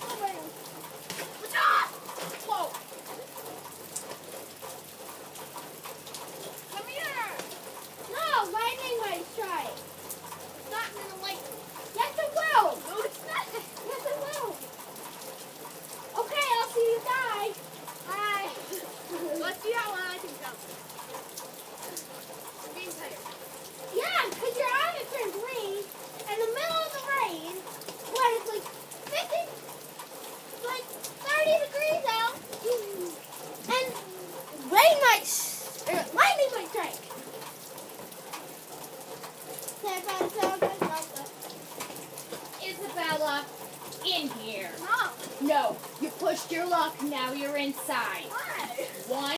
Oh, man. Whoa. Come here. No, lightning might strike. It's not gonna like. Yes, it will. No, it's not. Yes, it will. Okay, I'll see you die. Bye. Let's see how long I can jump. I'm getting tired. Yeah, because you're on a trampoline in the middle of the rain when it's like 50, like 30 degrees out, and lightning might strike. Isabella, in here. No. No, you pushed your luck, now you're inside. Why? One.